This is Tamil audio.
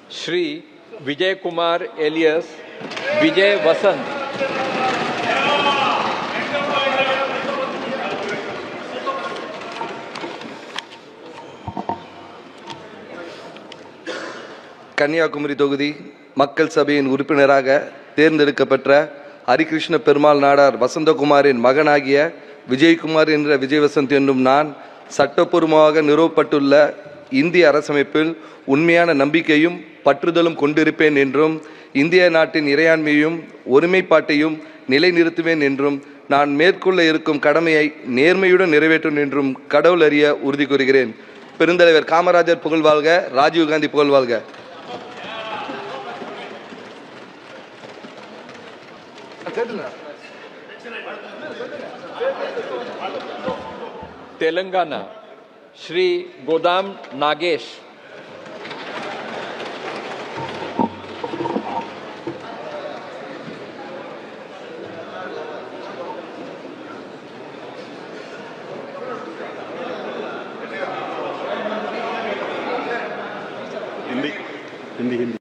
श्री विजय कुमार एलियस विजय वसंत, கன்னியாகுமரி தொகுதி மக்கள் சபையின் உறுப்பினராக தேர்ந்தெடுக்கப்பட்ட ஹரிகிருஷ்ண பெருமாள் நாடார் வசந்தகுமாரின் மகனாகிய விஜயகுமார் என்ற விஜயவசந்த் என்னும் நான் சட்டப்பூர்வமாக நிறுவப்பட்டுள்ள இந்திய அரசமைப்பில் உண்மையான நம்பிக்கையும் பற்றுதலும் கொண்டிருப்பேன் என்றும் இந்திய நாட்டின் இறையாண்மையும் ஒருமைப்பாட்டையும் நிலைநிறுத்துவேன் என்றும் நான் மேற்கொள்ள இருக்கும் கடமையை நேர்மையுடன் நிறைவேற்றும் என்றும் கடவுள் அறிய உறுதி கூறுகிறேன். பெருந்தலைவர் காமராஜர் புகழ்வாழ்க, ராஜீவ்காந்தி புகழ்வாழ்க. तेलंगाना श्री गोदाम नागेश, हिंदी हिंदी हिंदी